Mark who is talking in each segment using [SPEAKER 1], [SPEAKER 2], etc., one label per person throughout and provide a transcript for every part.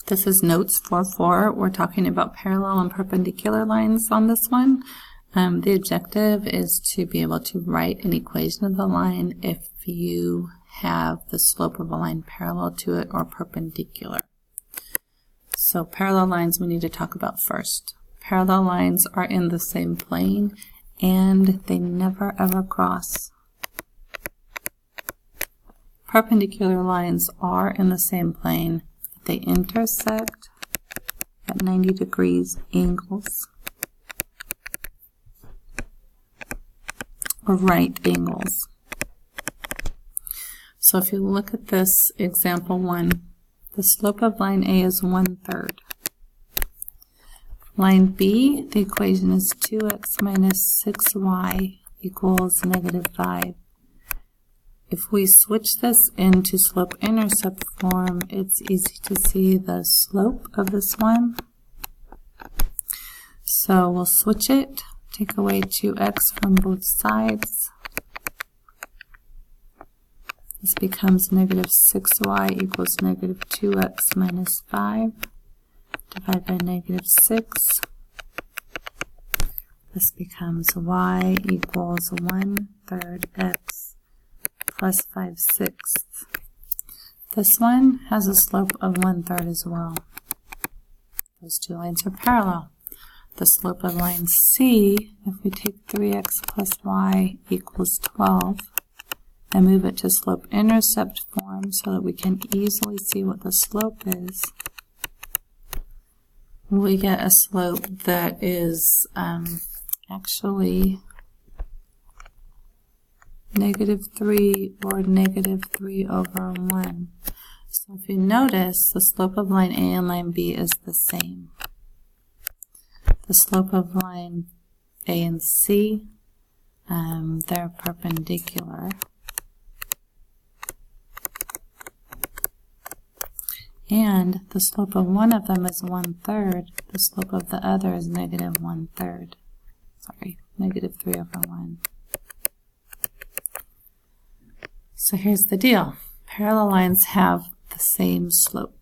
[SPEAKER 1] This is notes 4.4. We're talking about parallel and perpendicular lines on this one. The objective is to be able to write an equation of the line if you have the slope of a line parallel to it or perpendicular. So parallel lines we need to talk about first. Parallel lines are in the same plane and they never ever cross. Perpendicular lines are in the same plane. They intersect at 90 degrees angles or right angles. So if you look at this example 1, the slope of line A is 1/3. Line B, the equation is 2x minus 6y equals -5. If we switch this into slope-intercept form, it's easy to see the slope of this one. So we'll switch it, take away 2x from both sides. This becomes -6y equals -2x minus 5. Divide by -6. This becomes y equals 1/3 x plus 5/6. This one has a slope of 1/3 as well. Those two lines are parallel. The slope of line C, if we take 3x plus y equals 12 and move it to slope-intercept form so that we can easily see what the slope is, we get a slope that is actually -3 or -3/1. So if you notice, the slope of line A and line B is the same. The slope of line A and C, they're perpendicular. And the slope of one of them is 1/3. The slope of the other is -1/3. Sorry, -3/1. So here's the deal. Parallel lines have the same slope.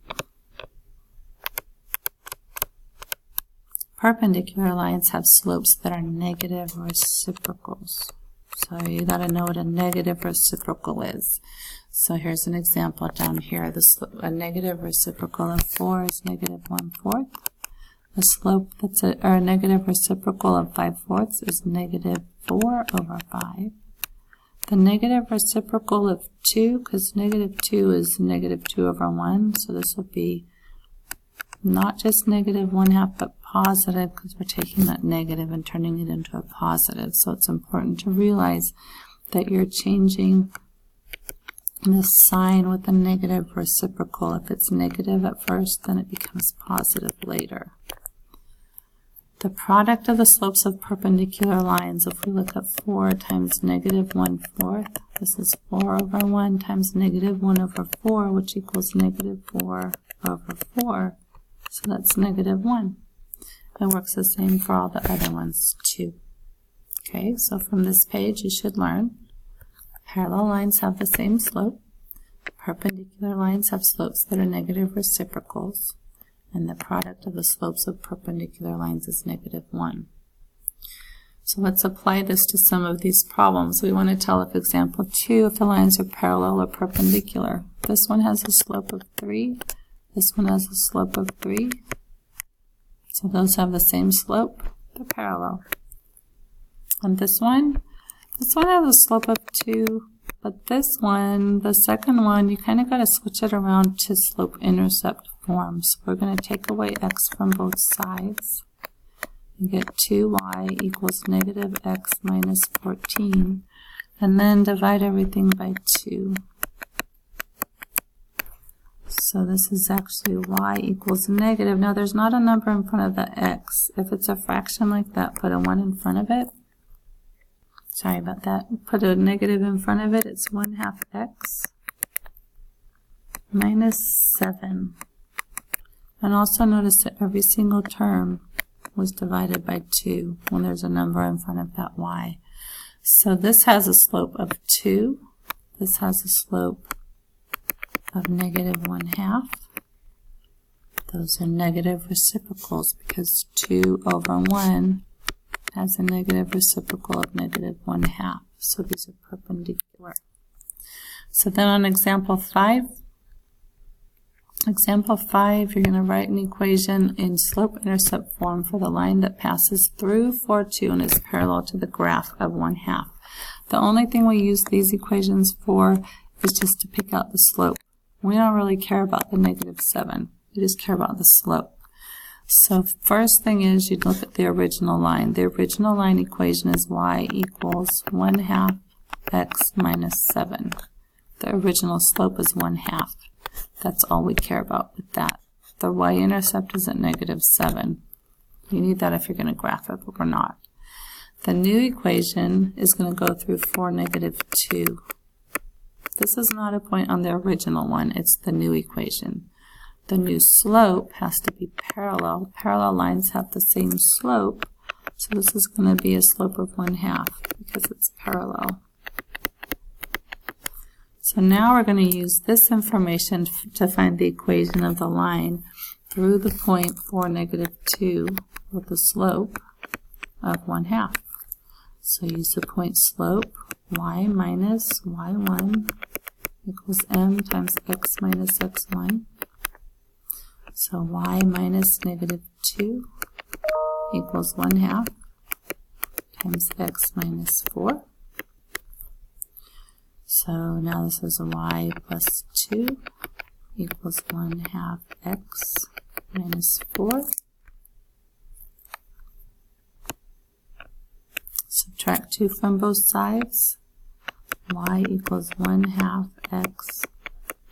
[SPEAKER 1] Perpendicular lines have slopes that are negative reciprocals. So you got to know what a negative reciprocal is. So here's an example down here. A negative reciprocal of 4 is -1/4. The slope that's a negative reciprocal of 5/4 is -4/5. The negative reciprocal of 2, because -2 is -2/1, so this would be not just -1/2, but positive, because we're taking that negative and turning it into a positive. So it's important to realize that you're changing the sign with a negative reciprocal. If it's negative at first, then it becomes positive later. The product of the slopes of perpendicular lines, if we look at 4 times -1/4, this is 4/1 times -1/4, which equals -4/4. So that's -1. It works the same for all the other ones too. Okay, so from this page you should learn parallel lines have the same slope. Perpendicular lines have slopes that are negative reciprocals. And the product of the slopes of perpendicular lines is -1. So let's apply this to some of these problems. We want to tell if example 2 if the lines are parallel or perpendicular. This one has a slope of 3. This one has a slope of 3. So those have the same slope. They're parallel. And this one has a slope of 2. But this one, the second one, you kind of got to switch it around to slope-intercept form. So we're going to take away x from both sides and get 2y equals -x minus 14, and then divide everything by 2. So this is actually y equals negative. Now there's not a number in front of the x. If it's a fraction like that, put a 1 in front of it. Sorry about that. Put a negative in front of it. It's 1/2 x minus 7. And also notice that every single term was divided by 2 when there's a number in front of that y. So this has a slope of 2. This has a slope of -1/2. Those are negative reciprocals because 2 over 1 has a negative reciprocal of negative 1/2. So these are perpendicular. So then on example 5, you're going to write an equation in slope-intercept form for the line that passes through 4, 2 and is parallel to the graph of 1/2. The only thing we use these equations for is just to pick out the slope. We don't really care about the -7. We just care about the slope. So first thing is you'd look at the original line. The original line equation is y equals 1/2 x minus 7. The original slope is 1/2. That's all we care about with that. The y-intercept is at -7. You need that if you're going to graph it, but we're not. The new equation is going to go through 4, -2. This is not a point on the original one. It's the new equation. The new slope has to be parallel. Parallel lines have the same slope, so this is going to be a slope of 1/2 because it's parallel. So now we're going to use this information to find the equation of the line through the point 4, -2 with the slope of 1/2. So use the point slope, y minus y1 equals m times x minus x1. So y minus -2 equals 1/2 times x minus 4. So now this is y plus 2 equals 1/2 x minus 4. Subtract 2 from both sides. Y equals 1/2 x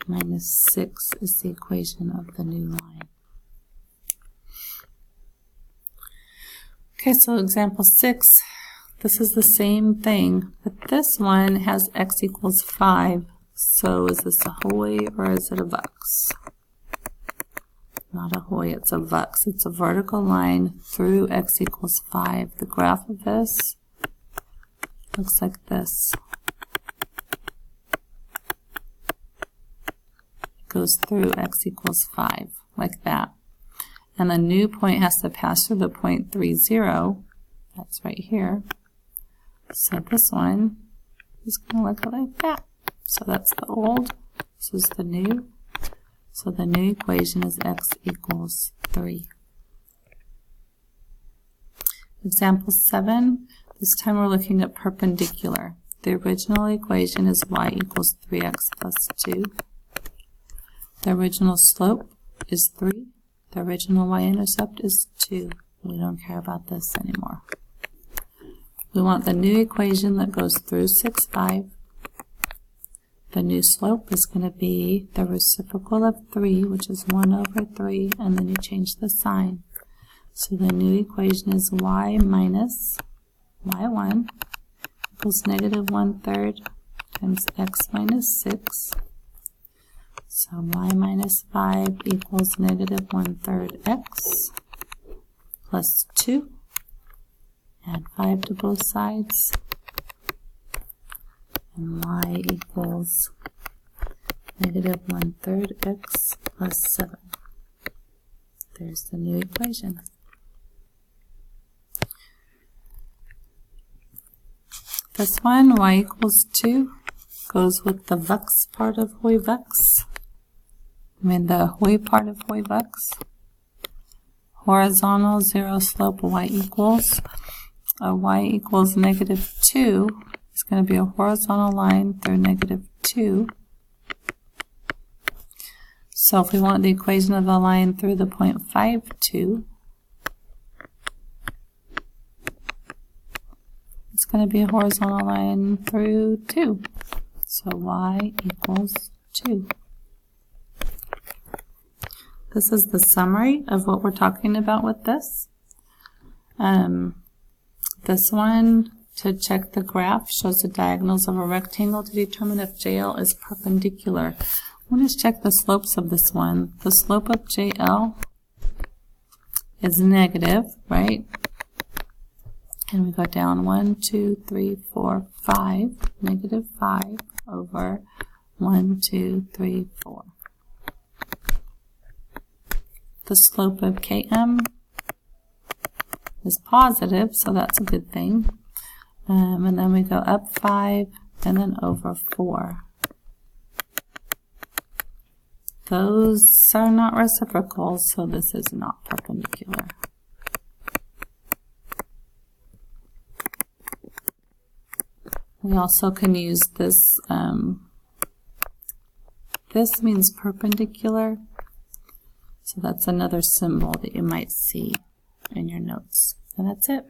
[SPEAKER 1] minus 6 is the equation of the new line. Okay, so example 6, this is the same thing, but this one has x equals 5. So is this a hoy or is it a vux? Not a hoy, it's a vux. It's a vertical line through x equals 5. The graph of this looks like this. It goes through x equals 5, like that. And the new point has to pass through the point 3, 0. That's right here. So this one is going to look like that. So that's the old, this is the new. So the new equation is x equals 3. Example 7, this time we're looking at perpendicular. The original equation is y equals 3x plus 2. The original slope is 3. The original y-intercept is 2. We don't care about this anymore. We want the new equation that goes through 6, 5. The new slope is going to be the reciprocal of 3, which is 1 over 3, and then you change the sign. So the new equation is y minus y1 equals -1/3 times x minus 6. So y minus 5 equals -1/3 x plus 2. Add 5 to both sides. And y equals -1/3 x plus 7. There's the new equation. This one, y equals 2, goes with the vux part of hoy vux. The hoy part of hoy vux. Horizontal, 0 slope, y equals -2. It's going to be a horizontal line through -2. So if we want the equation of the line through the point 5, 2, it's going to be a horizontal line through 2. So y equals 2. This is the summary of what we're talking about with this. This one, to check the graph, shows the diagonals of a rectangle to determine if JL is perpendicular. We'll just check the slopes of this one. The slope of JL is negative, right? And we go down 1, 2, 3, 4, 5, -5 over 1, 2, 3, 4. the slope of Km is positive, so that's a good thing. And then we go up 5 and then over 4. Those are not reciprocal, so this is not perpendicular. We also can use this, this means perpendicular, so that's another symbol that you might see in your notes. And that's it.